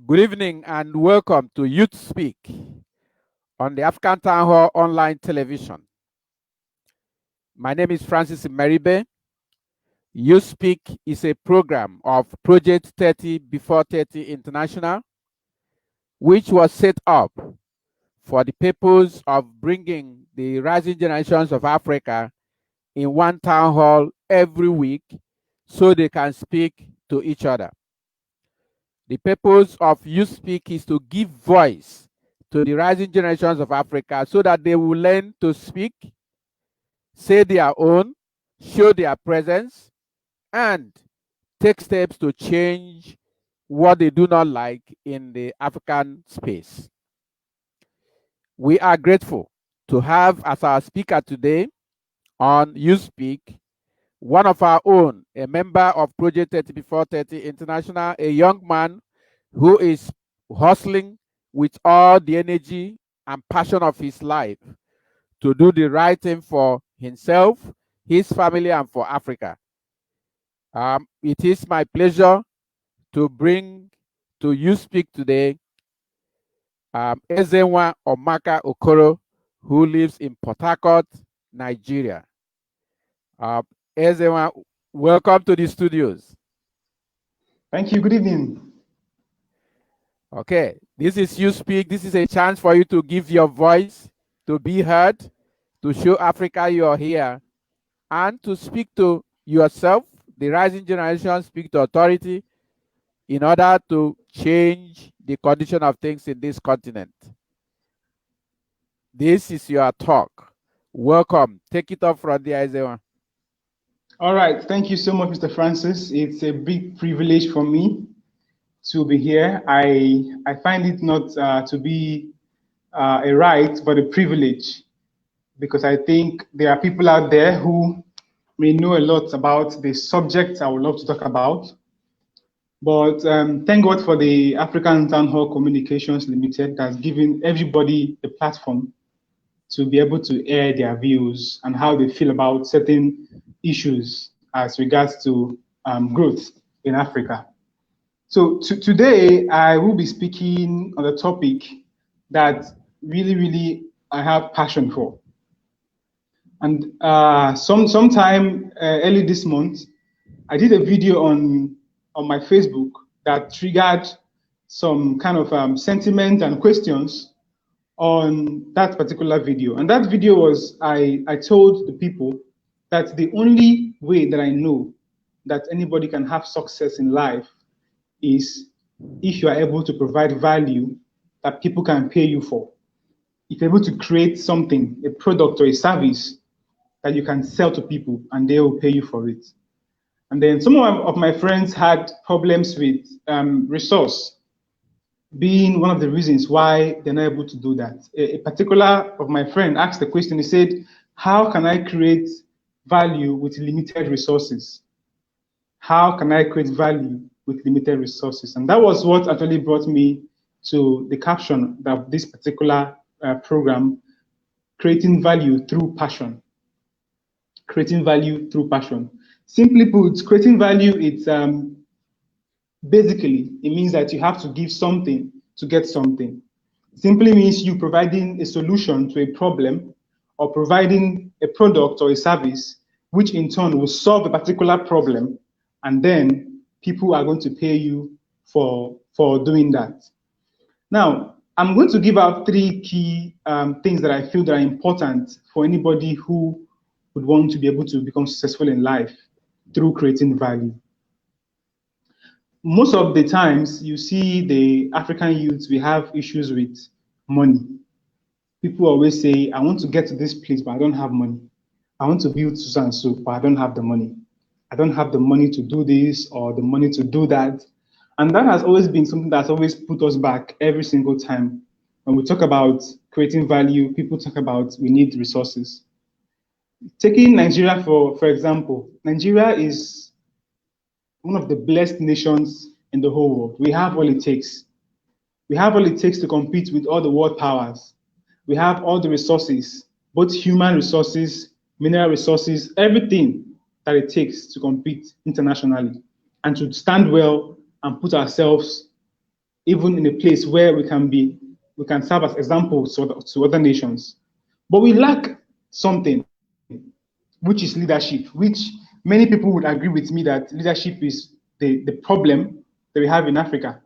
Good evening and welcome to Youth Speak on the African Town Hall online television. My name is Francis Meribe. Youth Speak is a program of Project 30 Before 30 International, which was set up for the purpose of bringing the rising generations of Africa in one town hall every week so they can speak to each other. The purpose of Youth Speak is to give voice to the rising generations of Africa so that they will learn to speak, say their own, show their presence, and take steps to change what they do not like in the African space. We are grateful to have as our speaker today on You Speak one of our own, a member of Project 30 Before 30 International, a young man who is hustling with all the energy and passion of his life to do the right thing for himself, his family, and for Africa. It is my pleasure to bring to You Speak today Ezenwa Omaka Okoro, who lives in Port Harcourt, Nigeria. Ezenwa, welcome to the studios. Thank you. Good evening. Okay, this is You Speak. This is a chance for you to give your voice, to be heard, to show Africa you are here, and to speak to yourself, the rising generation, speak to authority in order to change the condition of things in this continent. This is your talk. Welcome. Take it up from there, Ezenwa. All right. Thank you so much, Mr. Francis. It's a big privilege for me to be here. I find it not to be a right, but a privilege, because I think there are people out there who may know a lot about the subject I would love to talk about. But thank God for the African Town Hall Communications Limited that's given everybody the platform to be able to air their views and how they feel about certain issues as regards to growth in Africa. So today, I will be speaking on a topic that really I have passion for. And sometime early this month, I did a video on my Facebook that triggered some kind of sentiment and questions on that particular video. And that video was, I told the people that the only way that I know that anybody can have success in life is if you are able to provide value that people can pay you for. If you're able to create something, a product or a service that you can sell to people and they will pay you for it. And then some of my friends had problems with resource being one of the reasons why they're not able to do that. A particular of my friend asked the question, he said, how can I create value with limited resources? How can I create value with limited resources? And that was what actually brought me to the caption of this particular program, creating value through passion. Creating value through passion. Simply put, creating value, it's basically, it means that you have to give something to get something. Simply means you providing a solution to a problem or providing a product or a service, which in turn will solve a particular problem, and then people are going to pay you for doing that. Now, I'm going to give out three key things that I feel that are important for anybody who would want to be able to become successful in life through creating value. Most of the times you see the African youths, we have issues with money. People always say, I want to get to this place, but I don't have money. I want to build so and so, but I don't have the money. I don't have the money to do this or the money to do that. And that has always been something that's always put us back every single time. When we talk about creating value, people talk about we need resources. Taking Nigeria for example, Nigeria is one of the blessed nations in the whole world. We have all it takes. We have all it takes to compete with all the world powers. We have all the resources, both human resources, mineral resources, everything that it takes to compete internationally and to stand well and put ourselves even in a place where we can serve as examples to other nations. But we lack something, which is leadership, which many people would agree with me that leadership is the problem that we have in Africa,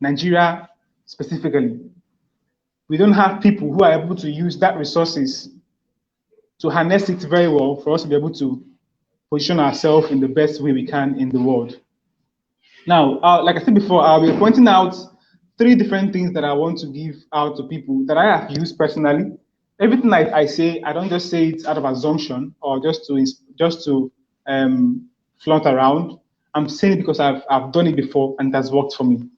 Nigeria specifically. We don't have people who are able to use that resources to harness it very well for us to be able to position ourselves in the best way we can in the world. Now, like I said before, I'll be pointing out three different things that I want to give out to people that I have used personally. Everything I say, I don't just say it out of assumption or just to flaunt around. I'm saying it because I've done it before and it has worked for me.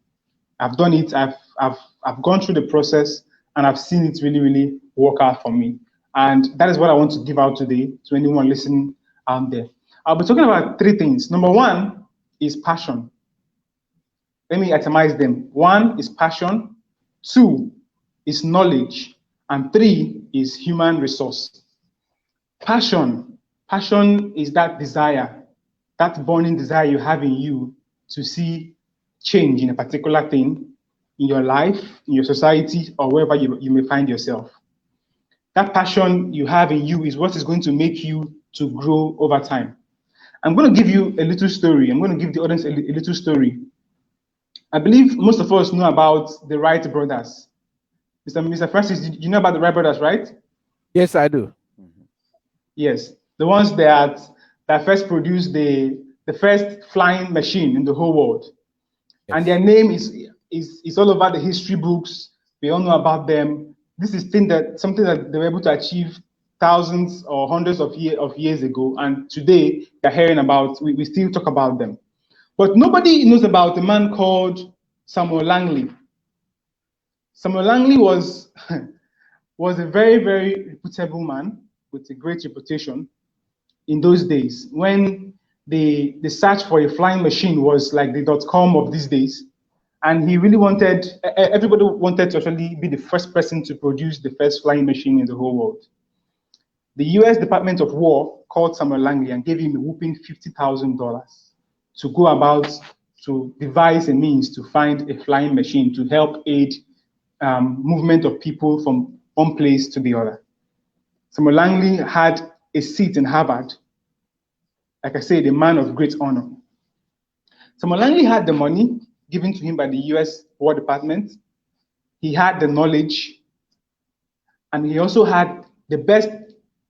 I've done it. I've gone through the process and I've seen it really work out for me. And that is what I want to give out today to anyone listening out there. I'll be talking about three things. Number one is passion. Let me itemize them. One is passion, two is knowledge, and three is human resource. Passion is that desire, that burning desire you have in you to see change in a particular thing in your life, in your society, or wherever you may find yourself. That passion you have in you is what is going to make you to grow over time. I'm going to give you a little story. I'm going to give the audience a little story. I believe most of us know about the Wright brothers. Mr. Francis, you know about the Wright brothers, right? Yes, I do. Yes, the ones that first produced the first flying machine in the whole world. And Yes. their name is all over the history books. We all know about them. This is something that they were able to achieve thousands or hundreds of years ago, and today they're hearing about. We still talk about them, but nobody knows about a man called Samuel Langley. Samuel Langley was was a very reputable man with a great reputation in those days when the search for a flying machine was like the .com of these days. And he really everybody wanted to actually be the first person to produce the first flying machine in the whole world. The US Department of War called Samuel Langley and gave him a whooping $50,000 to go about to devise a means to find a flying machine to help aid movement of people from one place to the other. Samuel Langley had a seat in Harvard, like I said, a man of great honor. Samuel Langley had the money given to him by the US War Department. He had the knowledge, and he also had the best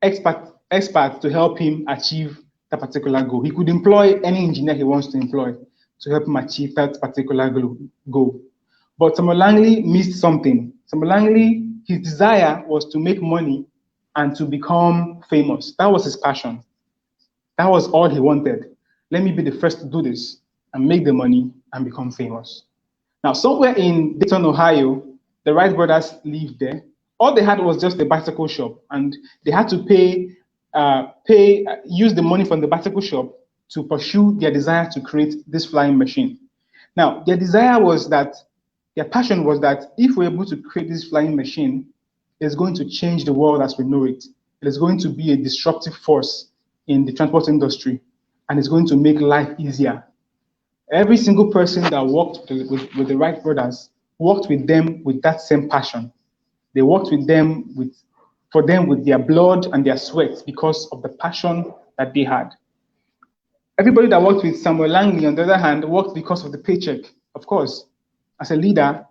experts to help him achieve that particular goal. He could employ any engineer he wants to employ to help him achieve that particular goal. But Samuel Langley missed something. Samuel Langley, his desire was to make money and to become famous. That was his passion. That was all he wanted. Let me be the first to do this and make the money and become famous. Now, somewhere in Dayton, Ohio, the Wright brothers lived there. All they had was just a bicycle shop, and they had to use the money from the bicycle shop to pursue their desire to create this flying machine. Now, their passion was that if we're able to create this flying machine, it's going to change the world as we know it. It is going to be a disruptive force in the transport industry, and it's going to make life easier. Every single person that worked with the Wright brothers worked with them with that same passion. They worked for them with their blood and their sweat because of the passion that they had. Everybody that worked with Samuel Langley, on the other hand, worked because of the paycheck. Of course, as a leader,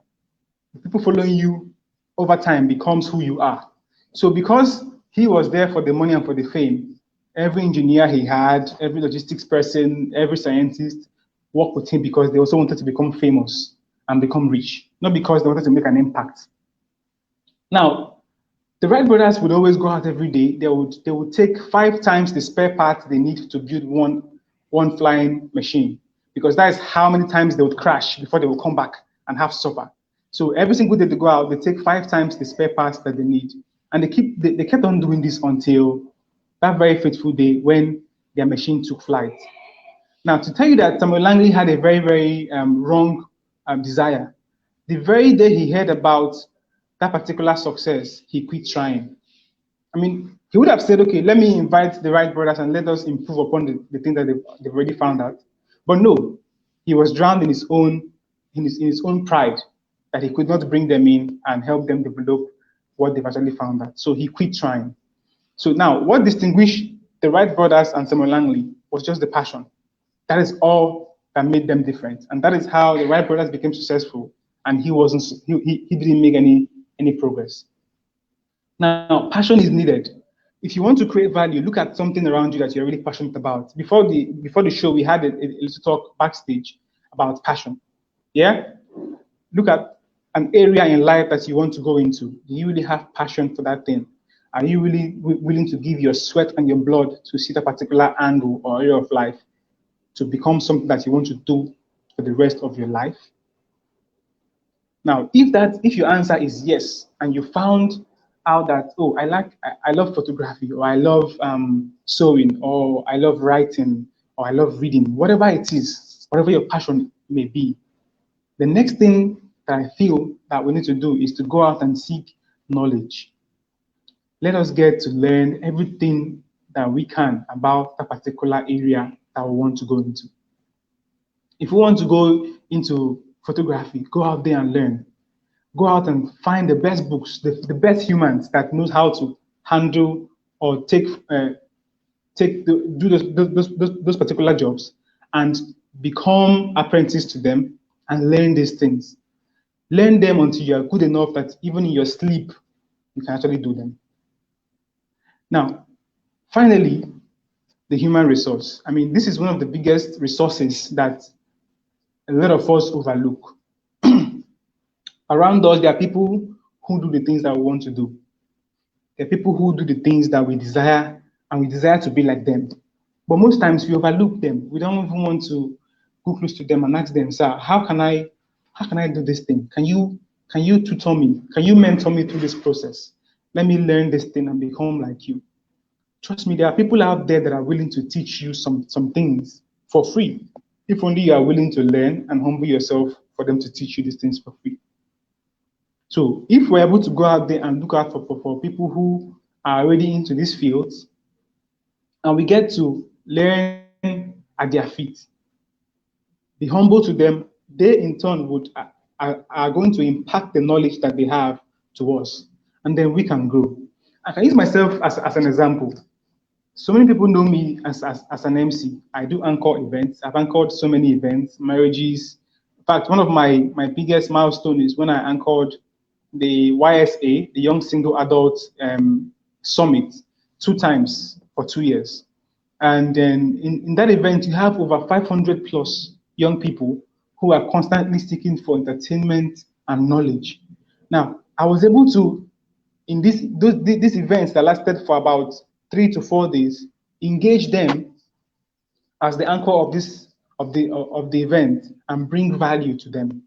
the people following you over time becomes who you are. So because he was there for the money and for the fame, every engineer he had, every logistics person, every scientist worked with him because they also wanted to become famous and become rich, not because they wanted to make an impact. Now, the Wright brothers would always go out every day. They would take 5 times the spare parts they need to build one flying machine, because that is how many times they would crash before they would come back and have supper. So every single day they go out, they take 5 times the spare parts that they need. And they kept on doing this until that very fateful day when their machine took flight. Now, to tell you that Samuel Langley had a very wrong desire, the very day he heard about that particular success, he quit trying. I mean, he would have said, okay, let me invite the Wright brothers and let us improve upon the thing that they've already found out. But no, he was drowned in in his own pride that he could not bring them in and help them develop what they've actually found out. So he quit trying. So now, what distinguished the Wright brothers and Samuel Langley was just the passion. That is all that made them different, and that is how the Wright brothers became successful, and he wasn't. He didn't make any progress. Now, passion is needed. If you want to create value, look at something around you that you're really passionate about. Before the show, we had a little talk backstage about passion. Yeah, look at an area in life that you want to go into. Do you really have passion for that thing? Are you really willing to give your sweat and your blood to see that particular angle or area of life to become something that you want to do for the rest of your life? Now, if your answer is yes, and you found out that, oh, I love photography, or I love sewing, or I love writing, or I love reading, whatever it is, whatever your passion may be, the next thing that I feel that we need to do is to go out and seek knowledge. Let us get to learn everything that we can about that particular area that we want to go into. If we want to go into photography, go out there and learn. Go out and find the best books, the best humans that knows how to handle or do those particular jobs, and become apprentice to them and learn these things. Learn them until you are good enough that even in your sleep, you can actually do them. Now, finally, the human resource. I mean, this is one of the biggest resources that a lot of us overlook. Around us, there are people who do the things that we want to do. There are people who do the things that we desire, and we desire to be like them. But most times we overlook them. We don't even want to go close to them and ask them, sir, how can I do this thing? Can you tutor me? Can you mentor me through this process? Let me learn this thing and become like you. Trust me, there are people out there that are willing to teach you some things for free. If only you are willing to learn and humble yourself for them to teach you these things for free. So if we're able to go out there and look out for people who are already into these fields, and we get to learn at their feet, be humble to them, they in turn are going to impact the knowledge that they have to us, and then we can grow. I can use myself as an example. So many people know me as an MC. I do anchor events. I've anchored so many events, marriages. In fact, one of my biggest milestones is when I anchored the YSA, the Young Single Adult Summit, 2 times for 2 years. And then in that event, you have over 500 plus young people who are constantly seeking for entertainment and knowledge. Now, I was able to, in these events that lasted for about 3 to 4 days, engage them as the anchor of the event and bring value to them.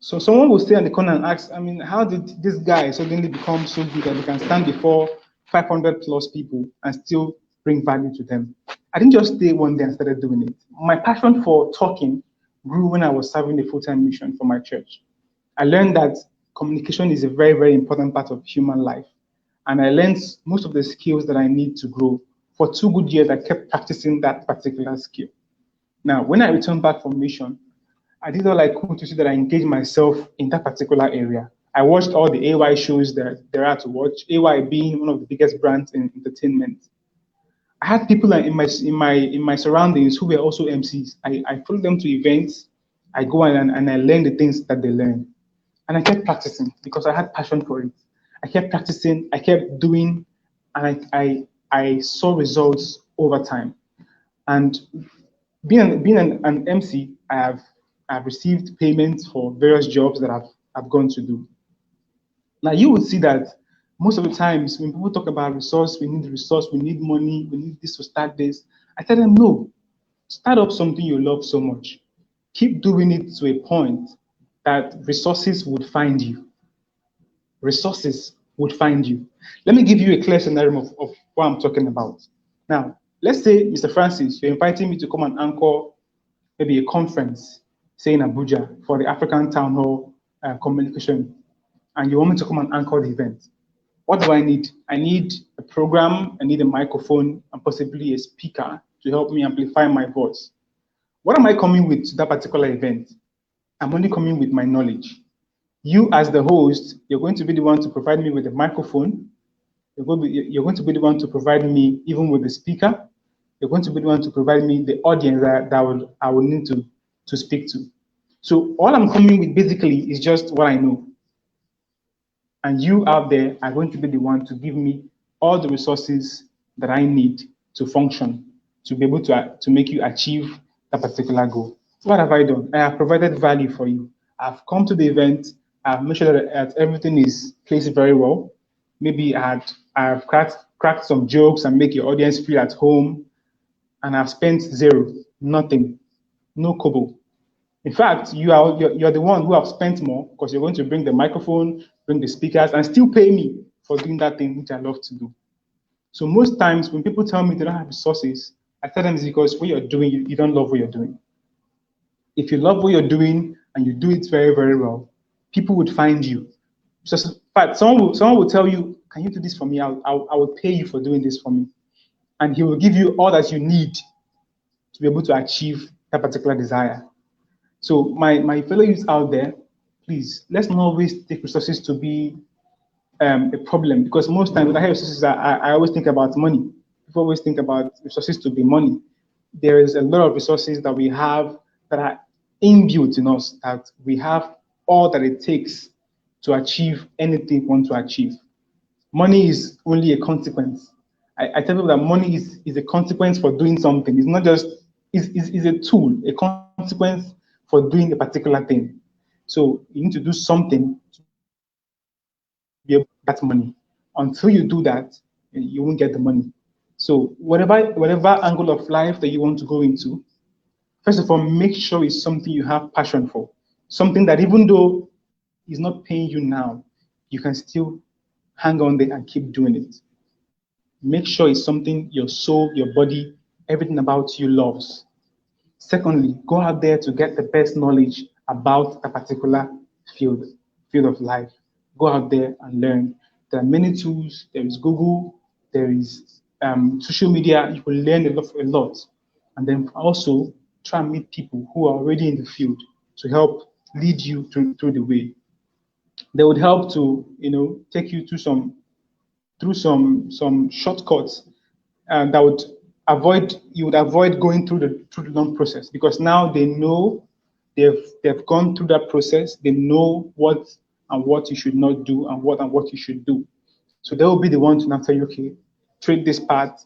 So someone will stay in the corner and ask, I mean, how did this guy suddenly become so good that he can stand before 500 plus people and still bring value to them? I didn't just stay one day and started doing it. My passion for talking grew when I was serving a full-time mission for my church. I learned that communication is a very, very important part of human life. And I learned most of the skills that I need to grow. For 2 good years, I kept practicing that particular skill. Now, when I returned back from mission, I did all I could to see that I engaged myself in that particular area. I watched all the AY shows that there are to watch, AY being one of the biggest brands in entertainment. I had people in my surroundings who were also MCs. I followed them to events. I go and I learn the things that they learn. And I kept practicing because I had passion for it. I kept practicing, I kept doing, and I saw results over time. And being an MC, I've received payments for various jobs that I've gone to do. Now you will see that most of the times when people talk about resource, we need money, we need this to start this. I tell them no, start up something you love so much. Keep doing it to a point that resources would find you. Resources would find you. Let me give you a clear scenario of what I'm talking about. Now, let's say, Mr. Francis, you're inviting me to come and anchor maybe a conference, say in Abuja, for the African Town Hall communication, and you want me to come and anchor the event. What do I need? I need a program, I need a microphone, and possibly a speaker to help me amplify my voice. What am I coming with to that particular event? I'm only coming with my knowledge. You, as the host, you're going to be the one to provide me with the microphone. You're going to be the one to provide me even with the speaker. You're going to be the one to provide me the audience that I will need to speak to. So all I'm coming with basically is just what I know. And you out there are going to be the one to give me all the resources that I need to function, to be able to make you achieve that particular goal. What have I done? I have provided value for you. I've come to the event. I've made sure that everything is placed very well. Maybe I've cracked some jokes and make your audience feel at home. And I've spent zero, nothing, no kobo. In fact, you're the one who have spent more because you're going to bring the microphone, bring the speakers, and still pay me for doing that thing which I love to do. So most times when people tell me they don't have resources, I tell them it's because what you're doing, you don't love what you're doing. If you love what you're doing and you do it very, very well, people would find you. So, in fact, someone will tell you, "Can you do this for me? I will pay you for doing this for me," and he will give you all that you need to be able to achieve that particular desire. So my fellow youths out there, please let's not always take resources to be a problem because most times when I hear resources, I always think about money. People always think about resources to be money. There is a lot of resources that we have that are inbuilt in us that we have all that it takes to achieve anything we want to achieve. Money is only a consequence. I tell people that money is a consequence for doing something. It's not just is a tool, a consequence for doing a particular thing. So you need to do something to be able to get that money. Until you do that, you won't get the money. So whatever angle of life that you want to go into, first of all, make sure it's something you have passion for. Something that even though it's not paying you now, you can still hang on there and keep doing it. Make sure it's something your soul, your body, everything about you loves. Secondly, go out there to get the best knowledge about a particular field, field of life. Go out there and learn. There are many tools. There is Google. There is social media. You will learn a lot. And then also try and meet people who are already in the field to help lead you through the way. They would help to, take you through some shortcuts that would avoid you would avoid going through the long process because now they know they've gone through that process. They know what you should not do and what you should do. So they will be the one to now tell you, okay, treat this part,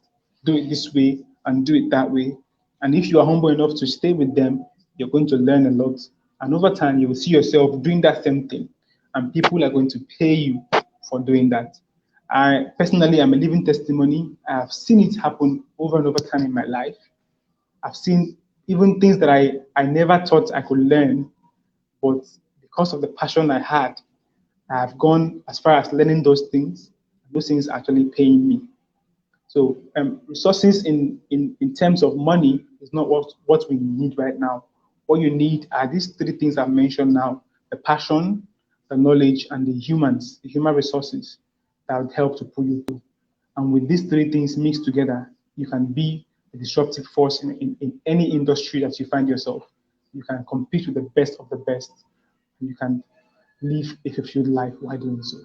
do it this way, and do it that way. And if you are humble enough to stay with them, you're going to learn a lot. And over time, you will see yourself doing that same thing, and people are going to pay you for doing that. I personally am a living testimony. I have seen it happen over and over time in my life. I've seen even things that I never thought I could learn, but because of the passion I had, I have gone as far as learning those things. Those things actually paying me. So resources in terms of money is not what we need right now. What you need are these three things I've mentioned now: the passion, the knowledge, and the human resources that would help to pull you through. And with these three things mixed together, you can be a disruptive force in any industry that you find yourself. You can compete with the best of the best. And you can live a fulfilled life while doing so.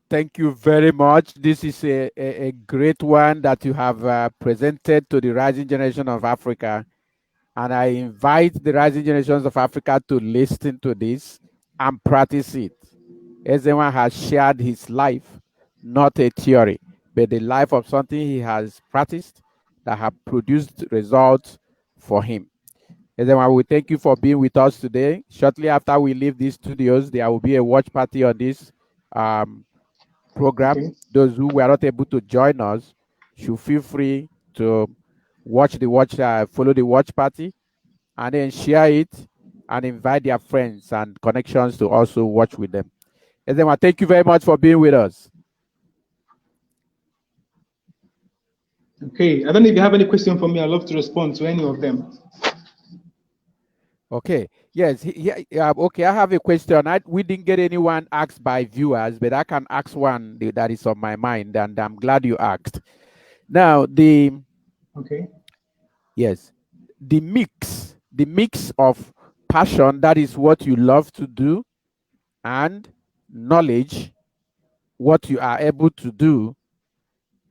Thank you very much. This is a great one that you have presented to the rising generation of Africa. And I invite the rising generations of Africa to listen to this and practice it. Ezenwa has shared his life, not a theory, but the life of something he has practiced that have produced results for him. Ezenwa, we thank you for being with us today. Shortly after we leave these studios, there will be a watch party on this um, program. Okay. Those who were not able to join us should feel free to follow the watch party, and then share it and invite their friends and connections to also watch with them. Ezenwa, thank you very much for being with us. Okay. I don't know if you have any question for me. I'd love to respond to any of them. Okay. Yes. Okay. I have a question. We didn't get anyone asked by viewers, but I can ask one that is on my mind, and I'm glad you asked. Now, Okay. yes, the mix of passion, that is what you love to do, and knowledge, what you are able to do.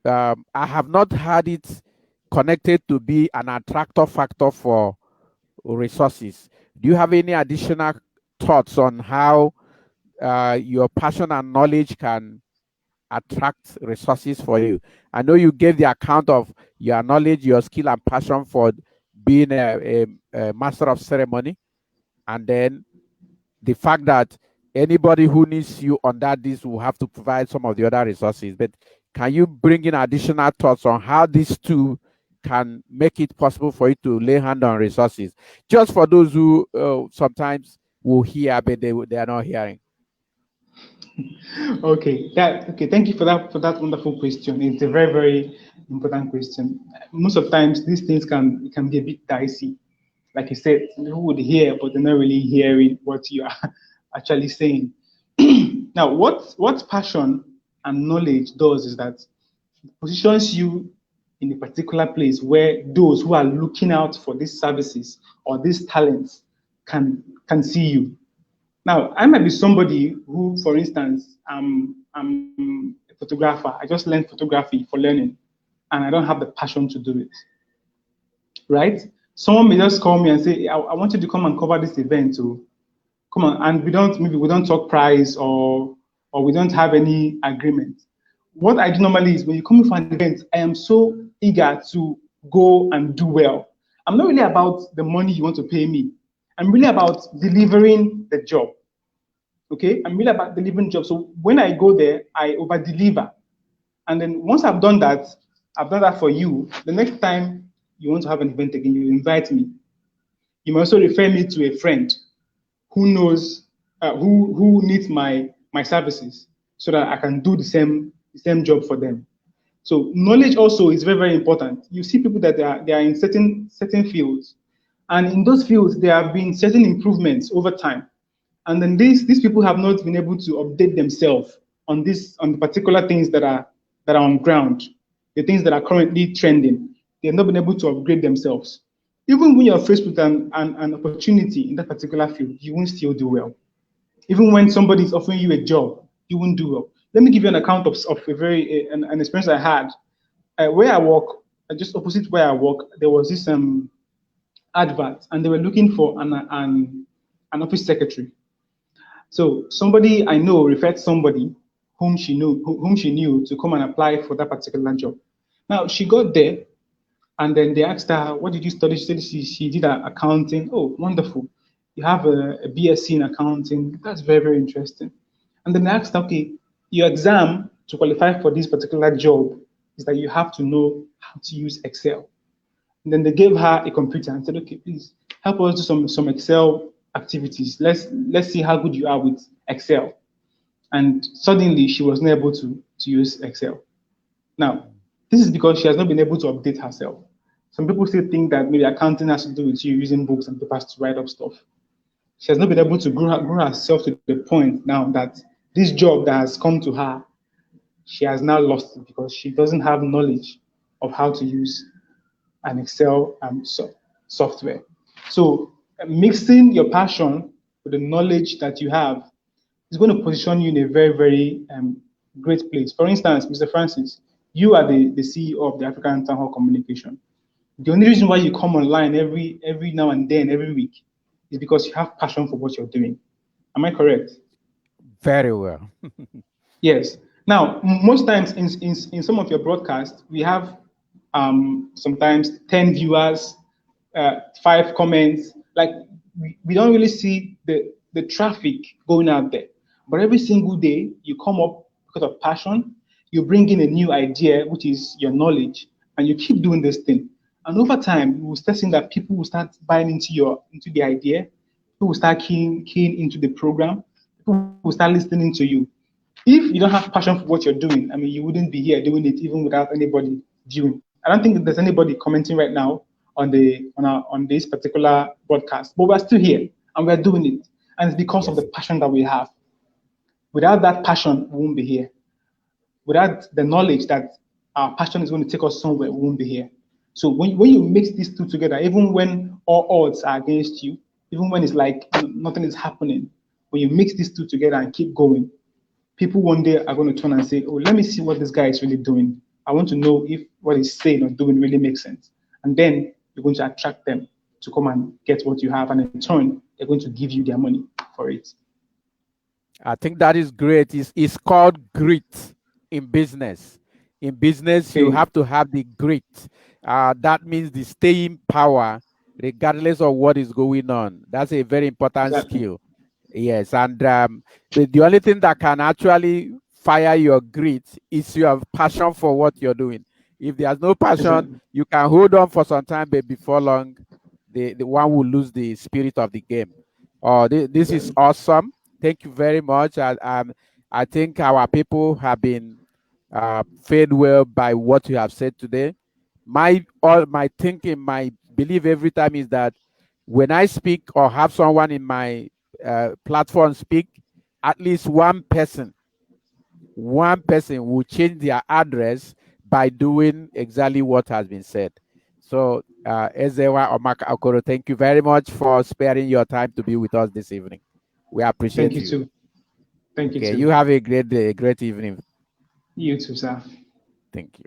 I have not had it connected to be an attractor factor for resources. Do you have any additional thoughts on how your passion and knowledge can attract resources for you? I know you gave the account of your knowledge, your skill, and passion for being a master of ceremony, and then the fact that anybody who needs you under this will have to provide some of the other resources. But can you bring in additional thoughts on how these two can make it possible for you to lay hand on resources, just for those who sometimes will hear but they are not hearing? Okay. Thank you for that wonderful question. It's a very very important question. Most of the times these things can be a bit dicey. Like you said, people would hear, but they're not really hearing what you are actually saying. Now, what passion and knowledge does is that it positions you in a particular place where those who are looking out for these services or these talents can see you. Now, I might be somebody who, for instance, I'm a photographer. I just learned photography for learning, and I don't have the passion to do it. Right? Someone may just call me and say, I want you to come and cover this event. So come on, and we don't talk price or we don't have any agreement. What I do normally is when you come for an event, I am so eager to go and do well. I'm not really about the money you want to pay me. I'm really about delivering the job. Okay, I'm really about delivering jobs. So when I go there, I over deliver. And then once I've done that for you. The next time you want to have an event again, you invite me. You may also refer me to a friend who knows who needs my services so that I can do the same job for them. So knowledge also is very very important. You see people that they are in certain fields, and in those fields there have been certain improvements over time. And then these people have not been able to update themselves on the particular things that are on ground, the things that are currently trending. They have not been able to upgrade themselves. Even when you're faced with an opportunity in that particular field, you won't still do well. Even when somebody is offering you a job, you won't do well. Let me give you an account of a an experience I had. Where I work, just opposite where I work, there was this advert, and they were looking for an office secretary. So somebody I know referred somebody whom she knew to come and apply for that particular job. Now she got there, and then they asked her, "What did you study?" She said she did accounting. Oh, wonderful! You have a BSc in accounting. That's very very interesting. And then they asked, "Okay, your exam to qualify for this particular job is that you have to know how to use Excel." And then they gave her a computer and said, "Okay, please help us do some Excel activities. Let's see how good you are with Excel." And suddenly she was not able to use Excel. Now, this is because she has not been able to update herself. Some people still think that maybe accounting has to do with you using books and papers to write up stuff. She has not been able to grow herself to the point now that this job that has come to her, she has now lost it because she doesn't have knowledge of how to use an Excel software. So mixing your passion with the knowledge that you have is going to position you in a very, very great place. For instance, Mr. Francis, you are the CEO of the African Town Hall Communication. The only reason why you come online every now and then, every week, is because you have passion for what you're doing. Am I correct? Very well. Yes. Now, most times in some of your broadcasts, we have sometimes 10 viewers, 5 comments. Like we don't really see the traffic going out there. But every single day, you come up because of passion, you bring in a new idea, which is your knowledge, and you keep doing this thing. And over time, you will start seeing that people will start buying into the idea, people will start keying into the program, people will start listening to you. If you don't have passion for what you're doing, I mean, you wouldn't be here doing it even without anybody viewing. I don't think there's anybody commenting right now on this particular broadcast, but we're still here and we're doing it, and it's because of Yes. the passion that we have. Without that passion, we won't be here. Without the knowledge that our passion is going to take us somewhere, we won't be here. So when you mix these two together, even when all odds are against you, even when it's like nothing is happening, when you mix these two together and keep going, people one day are going to turn and say, "Oh, let me see what this guy is really doing. I want to know if what he's saying or doing really makes sense." And then you're going to attract them to come and get what you have, and in turn, they're going to give you their money for it. I think that is great. It's called grit in business. In business, you Okay, have to have the grit. That means the staying power, regardless of what is going on. That's a very important exactly, skill. Yes, and the only thing that can actually fire your grit is your passion for what you're doing. If there's no passion, exactly. you can hold on for some time, but before long, the one will lose the spirit of the game. Oh, this is Exactly. awesome. Thank you very much. I think our people have been fed well by what you have said today. All my thinking, my belief every time is that when I speak or have someone in my platform speak, at least one person will change their address by doing exactly what has been said. So, Ezenwa Omaka Okoro, thank you very much for sparing your time to be with us this evening. We Thank appreciate you you. too. Thank you Okay, you too. have a great day, a great evening. You too, sir. Thank you.